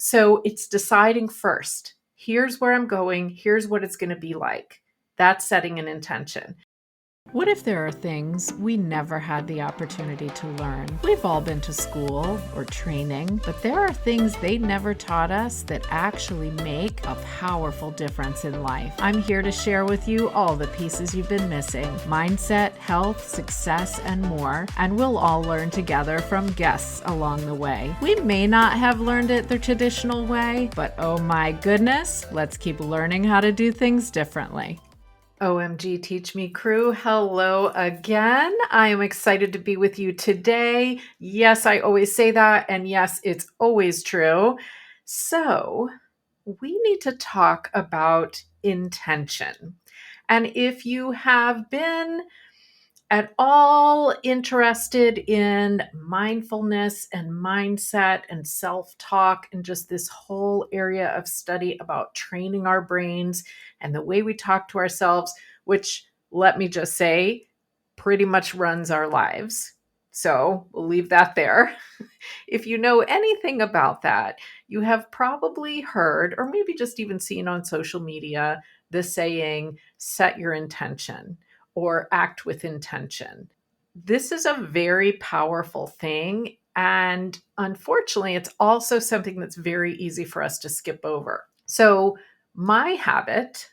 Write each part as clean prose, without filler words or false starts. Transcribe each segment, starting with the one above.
So it's deciding first, here's where I'm going, here's what it's going to be like. That's setting an intention. What if there are things we never had the opportunity to learn? We've all been to school or training, but there are things they never taught us that actually make a powerful difference in life. I'm here to share with you all the pieces you've been missing: mindset, health, success, and more. And we'll all learn together from guests along the way. We may not have learned it the traditional way, but oh my goodness, let's keep learning how to do things differently. OMG Teach Me crew, hello again. I am excited to be with you today. Yes, I always say that, and yes, it's always true. So, we need to talk about intention. And if you have been at all interested in mindfulness and mindset and self-talk and just this whole area of study about training our brains and the way we talk to ourselves, which, let me just say, pretty much runs our lives. So we'll leave that there. If you know anything about that, you have probably heard, or maybe just even seen on social media, the saying, set your intention or act with intention. This is a very powerful thing. And unfortunately, it's also something that's very easy for us to skip over. So, my habit,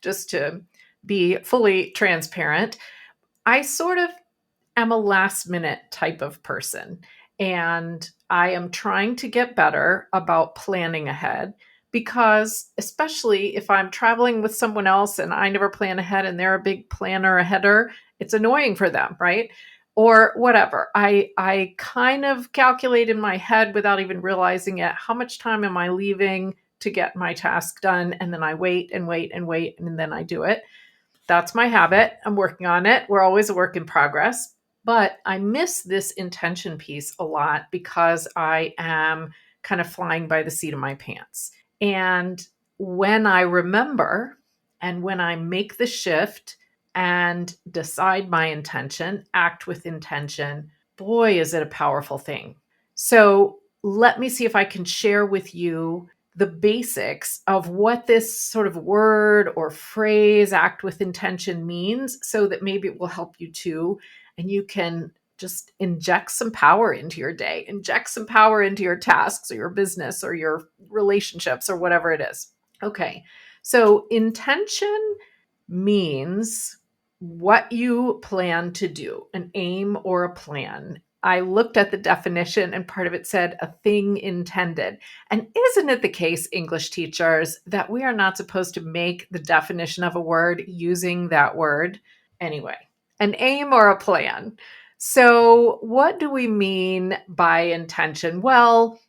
just to be fully transparent, I sort of am a last minute type of person. And I am trying to get better about planning ahead because, especially if I'm traveling with someone else and I never plan ahead and they're a big planner aheader, it's annoying for them, right? Or whatever. I kind of calculate in my head without even realizing it, how much time am I leaving to get my task done? And then I wait and wait and wait, and then I do it. That's my habit. I'm working on it. We're always a work in progress. But I miss this intention piece a lot because I am kind of flying by the seat of my pants. And when I remember and when I make the shift and decide my intention, act with intention, boy, is it a powerful thing. So let me see if I can share with you the basics of what this sort of word or phrase, act with intention, means, so that maybe it will help you too. And you can just inject some power into your day, inject some power into your tasks or your business or your relationships or whatever it is. Okay. So intention means what you plan to do, an aim or a plan. I looked at the definition and part of it said a thing intended. And isn't it the case, English teachers, that we are not supposed to make the definition of a word using that word? Anyway, an aim or a plan. So, what do we mean by intention? Well,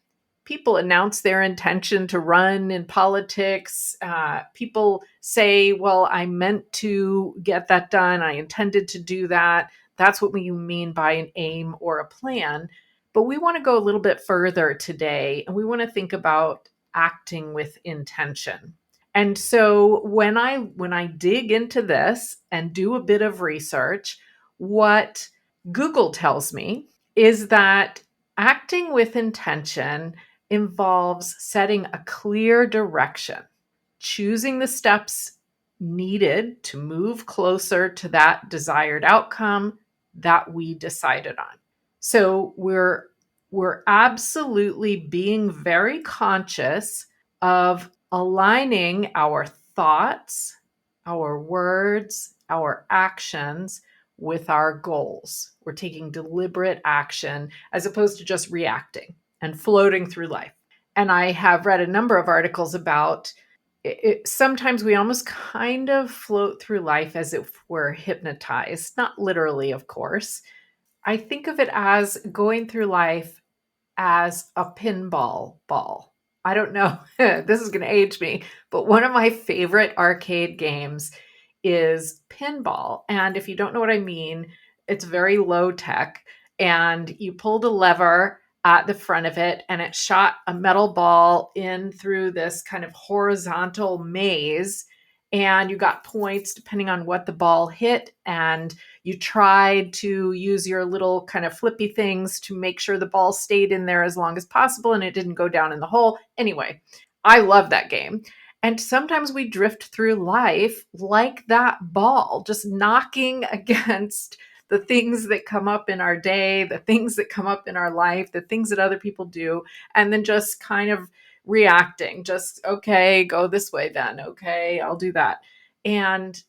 people announce their intention to run in politics. People say, well, I meant to get that done. I intended to do that. That's what we mean by an aim or a plan. But we want to go a little bit further today, and we want to think about acting with intention. And so when I dig into this and do a bit of research, what Google tells me is that acting with intention involves setting a clear direction, choosing the steps needed to move closer to that desired outcome that we decided on. So we're absolutely being very conscious of aligning our thoughts, our words, our actions with our goals. We're taking deliberate action as opposed to just reacting and floating through life. And I have read a number of articles about it. Sometimes we almost kind of float through life as if we're hypnotized, not literally, of course. I think of it as going through life as a pinball ball. I don't know, this is going to age me, but one of my favorite arcade games is pinball. And if you don't know what I mean, it's very low tech. And you pulled a lever at the front of it, and it shot a metal ball in through this kind of horizontal maze. and you got points depending on what the ball hit, and you tried to use your little kind of flippy things to make sure the ball stayed in there as long as possible and it didn't go down in the hole. Anyway, I love that game. And sometimes we drift through life like that ball, just knocking against the things that come up in our day, the things that come up in our life, the things that other people do, and then just kind of reacting, just, okay, go this way then. Okay, I'll do that. And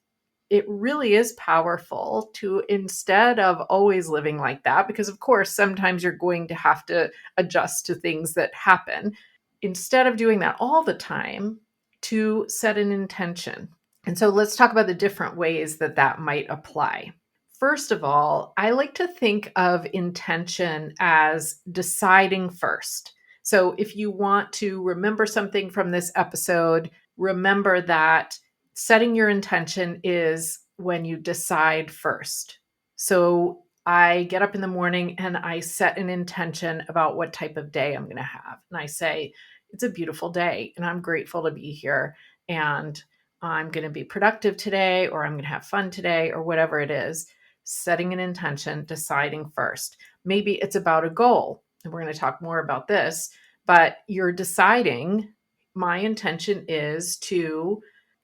it really is powerful to, instead of always living like that, because of course, sometimes you're going to have to adjust to things that happen, instead of doing that all the time, to set an intention. And so let's talk about the different ways that that might apply. First of all, I like to think of intention as deciding first. So if you want to remember something from this episode, remember that setting your intention is when you decide first. So I get up in the morning and I set an intention about what type of day I'm going to have. And I say, it's a beautiful day and I'm grateful to be here. And I'm going to be productive today, or I'm going to have fun today, or whatever it is. Setting an intention, deciding first. Maybe it's about a goal. And we're going to talk more about this, but you're deciding, my intention is to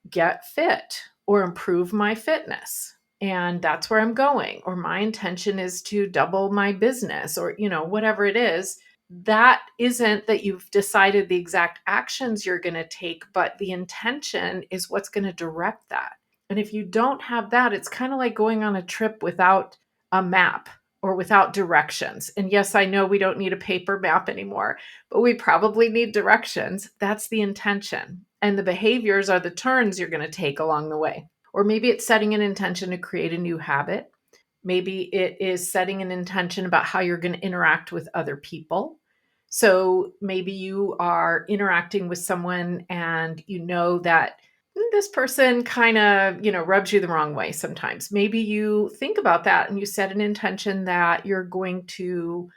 get fit or improve my fitness. And that's where I'm going. Or my intention is to double my business, or, whatever it is. That isn't that you've decided the exact actions you're going to take, but the intention is what's going to direct that. And if you don't have that, it's kind of like going on a trip without a map or without directions. And yes, I know we don't need a paper map anymore, but we probably need directions. That's the intention. And the behaviors are the turns you're going to take along the way. Or maybe it's setting an intention to create a new habit. Maybe it is setting an intention about how you're going to interact with other people. So maybe you are interacting with someone and you know that this person kind of, rubs you the wrong way sometimes. Maybe you think about that and you set an intention that you're going to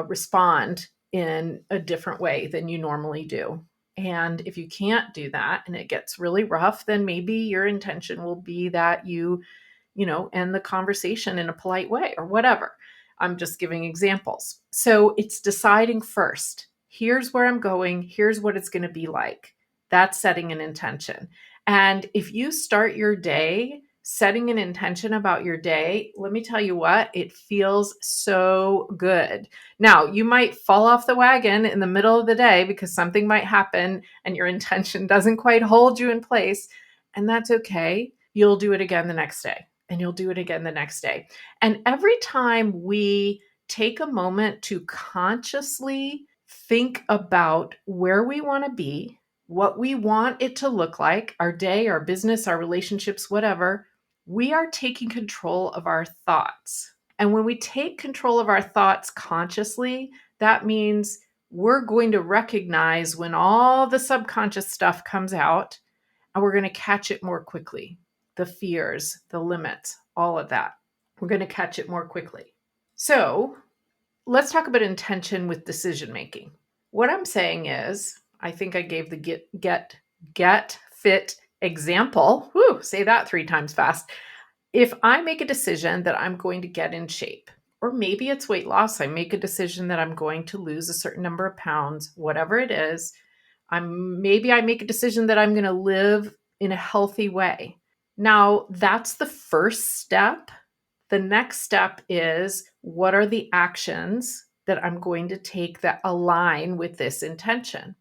respond in a different way than you normally do. And if you can't do that and it gets really rough, then maybe your intention will be that you end the conversation in a polite way or whatever. I'm just giving examples. So it's deciding first. Here's where I'm going. Here's what it's going to be like. That's setting an intention. And if you start your day setting an intention about your day, let me tell you what, it feels so good. Now, you might fall off the wagon in the middle of the day because something might happen and your intention doesn't quite hold you in place. And that's okay. You'll do it again the next day. And you'll do it again the next day. And every time we take a moment to consciously think about where we want to be, what we want it to look like, our day, our business, our relationships, whatever, we are taking control of our thoughts. And when we take control of our thoughts consciously, that means we're going to recognize when all the subconscious stuff comes out, and we're going to catch it more quickly. The fears, the limits, all of that. We're going to catch it more quickly. So let's talk about intention with decision making. What I'm saying is, I think I gave the get fit example. Whew, say that 3 times fast. If I make a decision that I'm going to get in shape, or maybe it's weight loss, I make a decision that I'm going to lose a certain number of pounds, whatever it is, maybe I make a decision that I'm going to live in a healthy way. Now, that's the first step. The next step is, what are the actions that I'm going to take that align with this intention?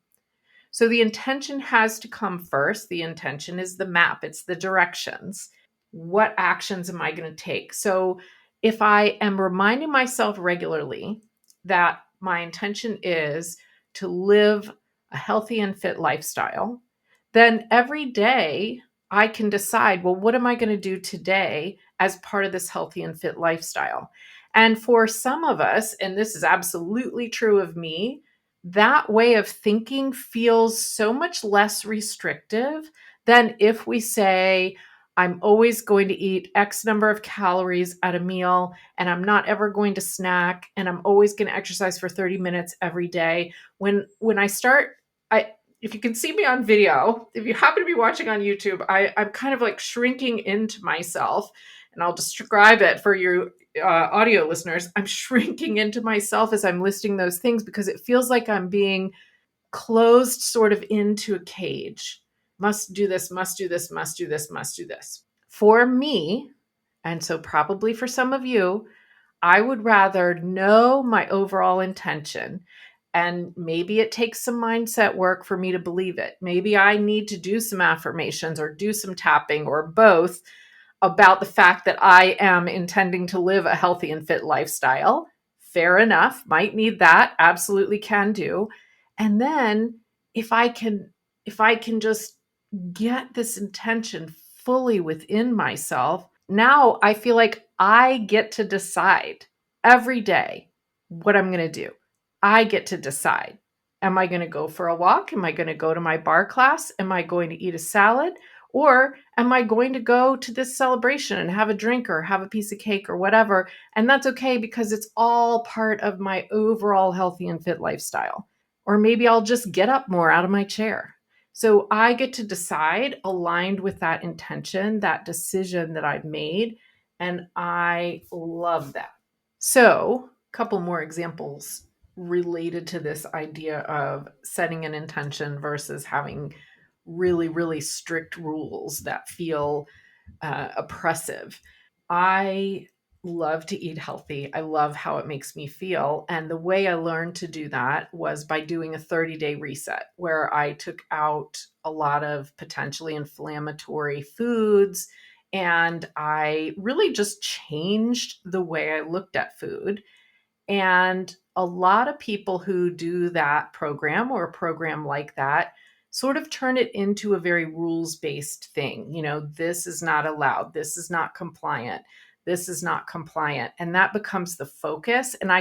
So the intention has to come first. The intention is the map, it's the directions. What actions am I going to take? So if I am reminding myself regularly that my intention is to live a healthy and fit lifestyle, then every day I can decide, well, what am I going to do today as part of this healthy and fit lifestyle? And for some of us, and this is absolutely true of me, that way of thinking feels so much less restrictive than if we say, I'm always going to eat X number of calories at a meal, and I'm not ever going to snack, and I'm always going to exercise for 30 minutes every day. When I start, if you can see me on video, if you happen to be watching on YouTube, I'm kind of like shrinking into myself, and I'll describe it for you audio listeners. I'm shrinking into myself as I'm listing those things because it feels like I'm being closed sort of into a cage. Must do this, must do this, must do this, must do this. For me, and so probably for some of you, I would rather know my overall intention. And maybe it takes some mindset work for me to believe it. Maybe I need to do some affirmations or do some tapping or both about the fact that I am intending to live a healthy and fit lifestyle. Fair enough. Might need that. Absolutely can do. And then if I can just get this intention fully within myself, now I feel like I get to decide every day what I'm going to do. I get to decide. Am I going to go for a walk? Am I going to go to my bar class? Am I going to eat a salad? Or am I going to go to this celebration and have a drink or have a piece of cake or whatever? And that's okay because it's all part of my overall healthy and fit lifestyle. Or maybe I'll just get up more out of my chair. So I get to decide aligned with that intention, that decision that I've made. And I love that. So, a couple more examples related to this idea of setting an intention versus having really, really strict rules that feel oppressive. I love to eat healthy. I love how it makes me feel. And the way I learned to do that was by doing a 30-day reset where I took out a lot of potentially inflammatory foods. And I really just changed the way I looked at food. And a lot of people who do that program or a program like that sort of turn it into a very rules based thing. You know, this is not allowed. This is not compliant. This is not compliant. And that becomes the focus. And I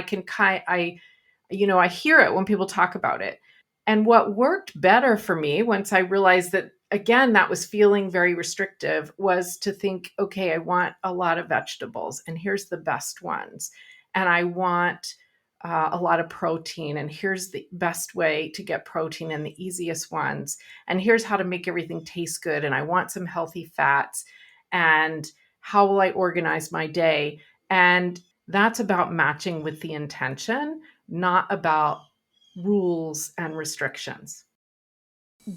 hear it when people talk about it. And what worked better for me once I realized that, again, that was feeling very restrictive was to think, okay, I want a lot of vegetables, and here's the best ones. And I want a lot of protein, and here's the best way to get protein and the easiest ones. And here's how to make everything taste good. And I want some healthy fats. And how will I organize my day? And that's about matching with the intention, not about rules and restrictions.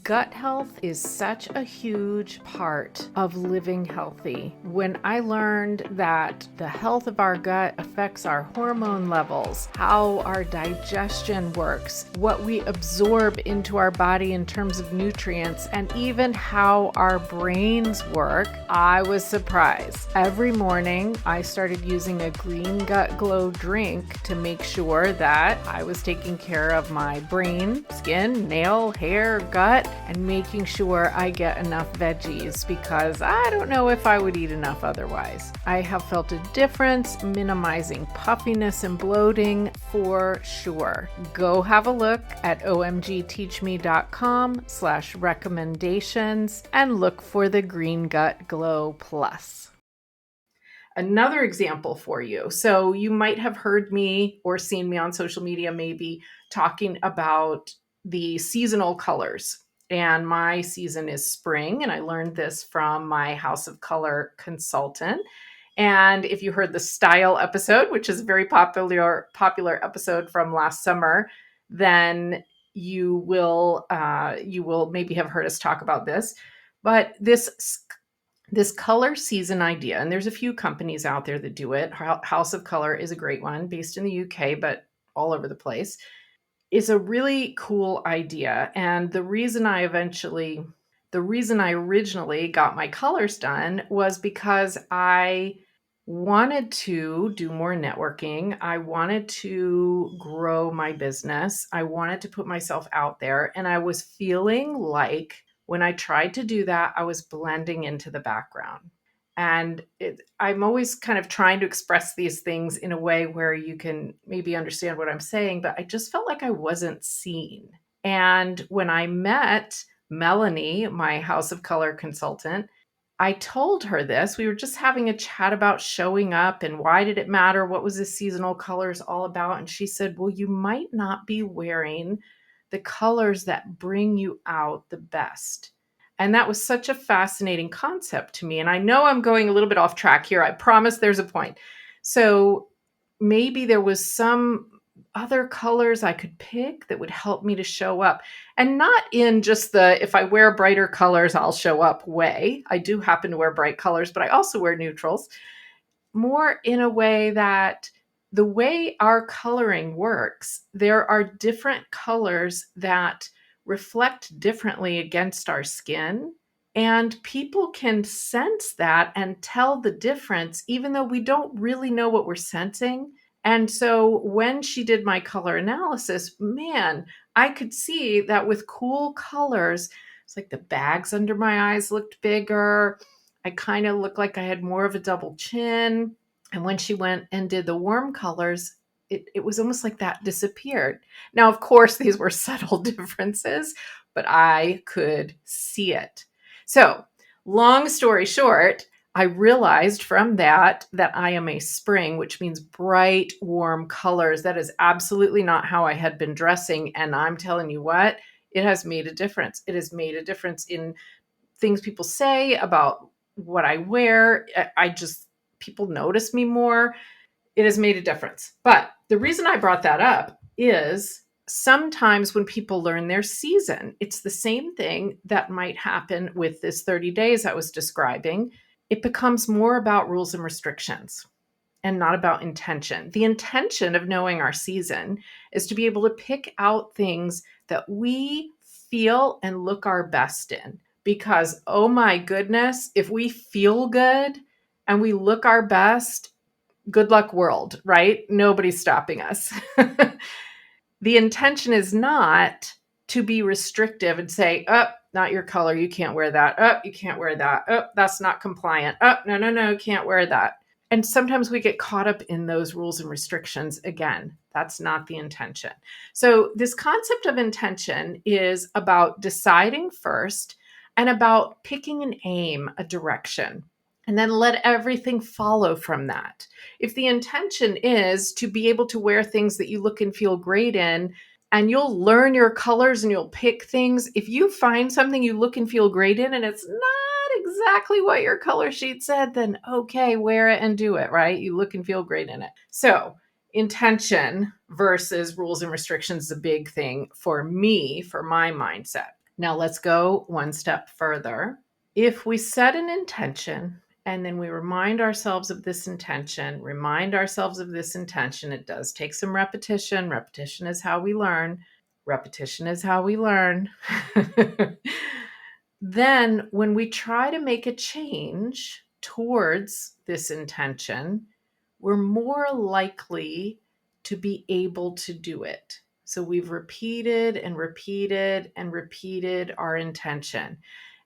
Gut health is such a huge part of living healthy. When I learned that the health of our gut affects our hormone levels, how our digestion works, what we absorb into our body in terms of nutrients, and even how our brains work, I was surprised. Every morning, I started using a Green Gut Glow drink to make sure that I was taking care of my brain, skin, nail, hair, gut, and making sure I get enough veggies because I don't know if I would eat enough otherwise. I have felt a difference minimizing puffiness and bloating for sure. Go have a look at omgteachme.com/recommendations and look for the Green Gut Glow Plus. Another example for you. So you might have heard me or seen me on social media maybe talking about the seasonal colors. And my season is spring, and I learned this from my House of Color consultant. And if you heard the style episode, which is a very popular episode from last summer, then you will maybe have heard us talk about this. But this color season idea, and there's a few companies out there that do it. House of Color is a great one, based in the UK, but all over the place, is a really cool idea. And the reason I originally got my colors done was because I wanted to do more networking. I wanted to grow my business. I wanted to put myself out there. And I was feeling like when I tried to do that, I was blending into the background. And I'm always kind of trying to express these things in a way where you can maybe understand what I'm saying, but I just felt like I wasn't seen. And when I met Melanie, my House of Color consultant, I told her this. We were just having a chat about showing up and why did it matter? What was the seasonal colors all about? And she said, well, you might not be wearing the colors that bring you out the best. And that was such a fascinating concept to me. And I know I'm going a little bit off track here. I promise there's a point. So maybe there was some other colors I could pick that would help me to show up. And not in just the if I wear brighter colors, I'll show up way. I do happen to wear bright colors, but I also wear neutrals. More in a way that the way our coloring works, there are different colors that reflect differently against our skin. And people can sense that and tell the difference, even though we don't really know what we're sensing. And so when she did my color analysis, man, I could see that with cool colors, it's like the bags under my eyes looked bigger. I kind of looked like I had more of a double chin. And when she went and did the warm colors, it was almost like that disappeared. Now, of course, these were subtle differences, but I could see it. So, long story short, I realized from that I am a spring, which means bright, warm colors. That is absolutely not how I had been dressing. And I'm telling you what, it has made a difference. It has made a difference in things people say about what I wear. People notice me more. It has made a difference. But the reason I brought that up is sometimes when people learn their season, it's the same thing that might happen with this 30 days I was describing. It becomes more about rules and restrictions and not about intention. The intention of knowing our season is to be able to pick out things that we feel and look our best in. Because, oh my goodness, if we feel good and we look our best, good luck world, right? Nobody's stopping us. The intention is not to be restrictive and say, oh, not your color. You can't wear that. Oh, you can't wear that. Oh, that's not compliant. Oh, no, can't wear that. And sometimes we get caught up in those rules and restrictions. Again, that's not the intention. So this concept of intention is about deciding first and about picking an aim, a direction, and then let everything follow from that. If the intention is to be able to wear things that you look and feel great in, and you'll learn your colors and you'll pick things, if you find something you look and feel great in and it's not exactly what your color sheet said, then okay, wear it and do it, right? You look and feel great in it. So intention versus rules and restrictions is a big thing for me, for my mindset. Now let's go one step further. If we set an intention and then we remind ourselves of this intention, it does take some repetition. Repetition is how we learn. Then when we try to make a change towards this intention, we're more likely to be able to do it. So we've repeated and repeated and repeated our intention.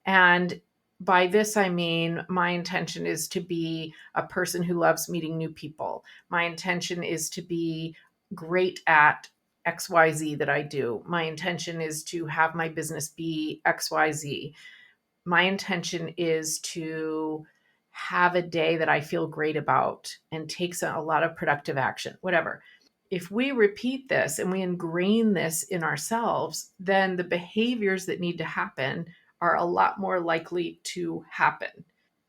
And by this, I mean, my intention is to be a person who loves meeting new people. My intention is to be great at XYZ that I do. My intention is to have my business be XYZ. My intention is to have a day that I feel great about and takes a lot of productive action, whatever. If we repeat this and we ingrain this in ourselves, then the behaviors that need to happen are a lot more likely to happen.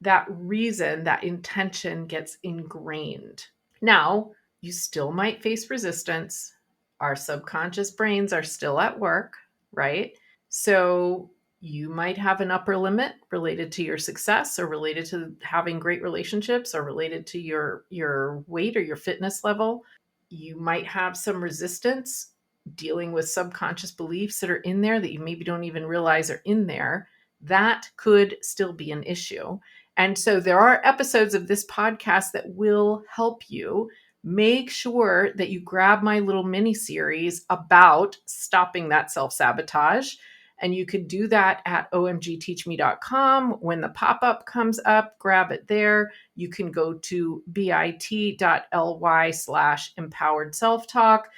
That reason, that intention gets ingrained. Now, you still might face resistance. Our subconscious brains are still at work, right? So you might have an upper limit related to your success or related to having great relationships or related to your weight or your fitness level. You might have some resistance dealing with subconscious beliefs that are in there that you maybe don't even realize are in there. That could still be an issue. And so there are episodes of this podcast that will help you. Make sure that you grab my little mini series about stopping that self-sabotage. And you could do that at omgteachme.com. When the pop-up comes up, grab it there. You can go to bit.ly/empowered self-talk.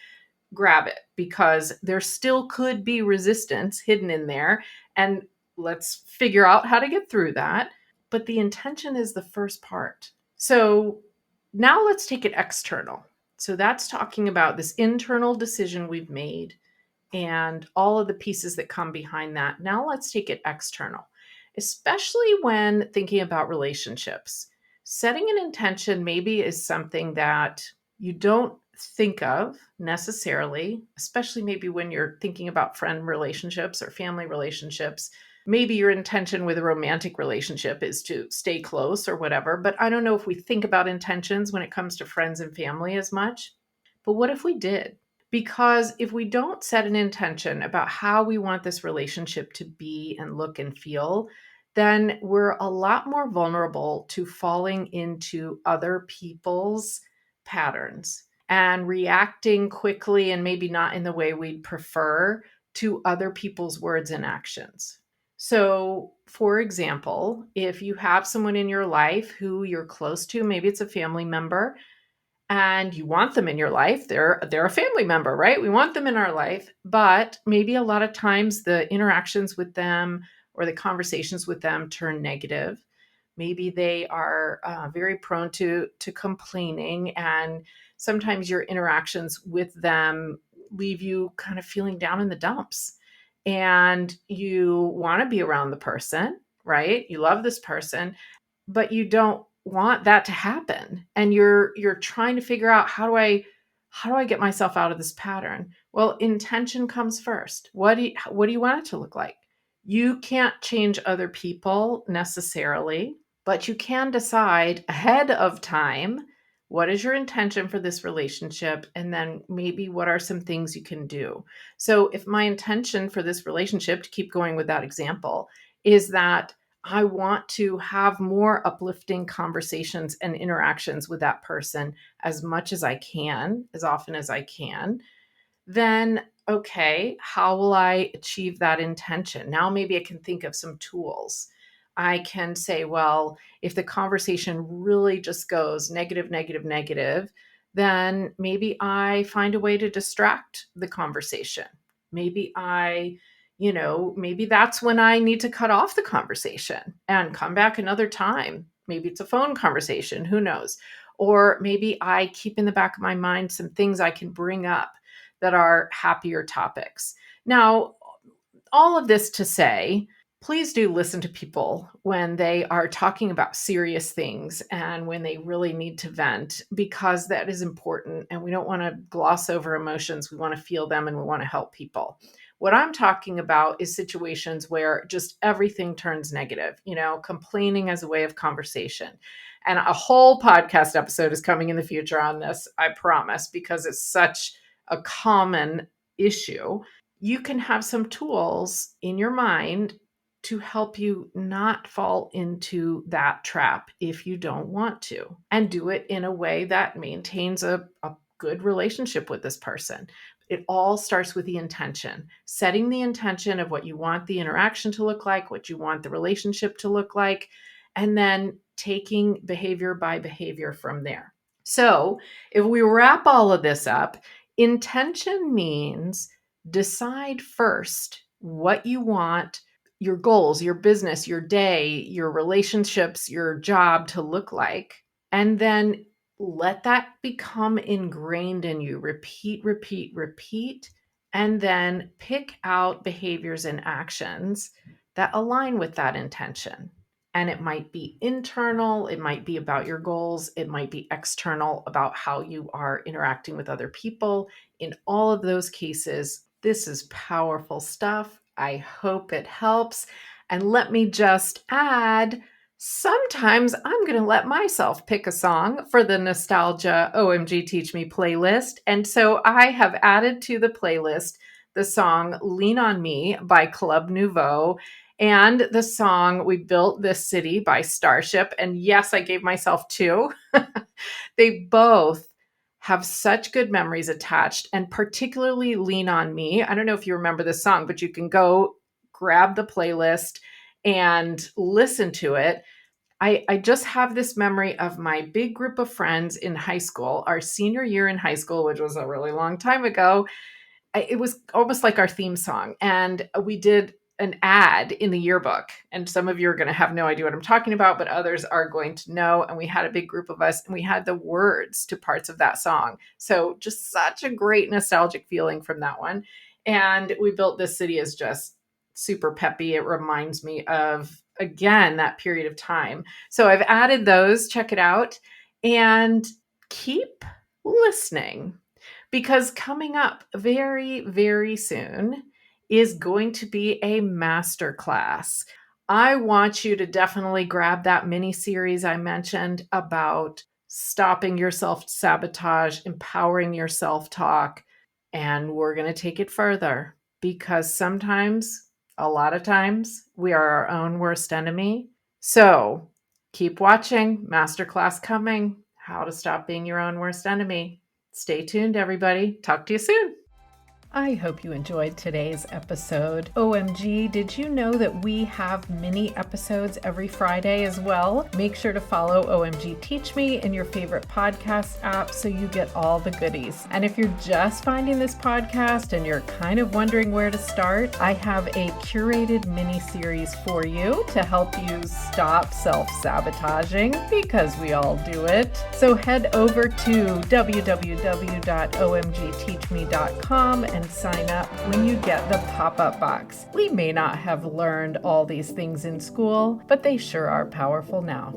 Grab it because there still could be resistance hidden in there. And let's figure out how to get through that. But the intention is the first part. So now let's take it external. So that's talking about this internal decision we've made and all of the pieces that come behind that. Now let's take it external, especially when thinking about relationships. Setting an intention maybe is something that you don't think of necessarily, especially maybe when you're thinking about friend relationships or family relationships. Maybe your intention with a romantic relationship is to stay close or whatever, but I don't know if we think about intentions when it comes to friends and family as much. But what if we did? Because if we don't set an intention about how we want this relationship to be and look and feel, then we're a lot more vulnerable to falling into other people's patterns and reacting quickly and maybe not in the way we'd prefer to other people's words and actions. So, for example, if you have someone in your life who you're close to, maybe it's a family member, and you want them in your life, they're a family member, right? We want them in our life, but maybe a lot of times the interactions with them or the conversations with them turn negative. Maybe they are very prone to complaining, and sometimes your interactions with them leave you kind of feeling down in the dumps. And you want to be around the person, right? You love this person, but you don't want that to happen, and you're trying to figure out, how do I get myself out of this pattern? Well, intention comes first. What do you want it to look like? You can't change other people necessarily, but you can decide ahead of time, what is your intention for this relationship, and then maybe what are some things you can do. So if my intention for this relationship, to keep going with that example, is that I want to have more uplifting conversations and interactions with that person as much as I can, as often as I can, then okay, how will I achieve that intention? Now maybe I can think of some tools. I can say, well, if the conversation really just goes negative, negative, negative, then maybe I find a way to distract the conversation. Maybe maybe that's when I need to cut off the conversation and come back another time. Maybe it's a phone conversation, who knows? Or maybe I keep in the back of my mind some things I can bring up that are happier topics. Now, all of this to say, please do listen to people when they are talking about serious things and when they really need to vent, because that is important. And we don't want to gloss over emotions. We want to feel them and we want to help people. What I'm talking about is situations where just everything turns negative, complaining as a way of conversation. And a whole podcast episode is coming in the future on this, I promise, because it's such a common issue. You can have some tools in your mind to help you not fall into that trap if you don't want to, and do it in a way that maintains a good relationship with this person. It all starts with the intention, setting the intention of what you want the interaction to look like, what you want the relationship to look like, and then taking behavior by behavior from there. So if we wrap all of this up, intention means decide first what you want your goals, your business, your day, your relationships, your job to look like, and then let that become ingrained in you. Repeat, repeat, repeat, and then pick out behaviors and actions that align with that intention. And it might be internal, it might be about your goals, it might be external about how you are interacting with other people. In all of those cases, this is powerful stuff. I hope it helps. And let me just add, sometimes I'm going to let myself pick a song for the Nostalgia OMG Teach Me playlist. And so I have added to the playlist the song Lean on Me by Club Nouveau and the song We Built This City by Starship. And yes, I gave myself two. They both have such good memories attached, and particularly Lean on Me. I don't know if you remember this song, but you can go grab the playlist and listen to it. I just have this memory of my big group of friends in high school, our senior year in high school, which was a really long time ago. It was almost like our theme song. And we did an ad in the yearbook. And some of you are going to have no idea what I'm talking about, but others are going to know. And we had a big group of us and we had the words to parts of that song. So just such a great nostalgic feeling from that one. And We Built This City is just super peppy. It reminds me of, again, that period of time. So I've added those. Check it out and keep listening, because coming up very, very soon is going to be a master class. I want you to definitely grab that mini series I mentioned about stopping your self sabotage, empowering your self talk, and we're going to take it further, because sometimes, a lot of times, we are our own worst enemy. So keep watching. Masterclass coming. How to stop being your own worst enemy. Stay tuned, everybody. Talk to you soon. I hope you enjoyed today's episode. OMG, did you know that we have mini episodes every Friday as well? Make sure to follow OMG Teach Me in your favorite podcast app so you get all the goodies. And if you're just finding this podcast and you're kind of wondering where to start, I have a curated mini series for you to help you stop self-sabotaging, because we all do it. So head over to www.omgteachme.com and sign up when you get the pop-up box. We may not have learned all these things in school, but they sure are powerful now.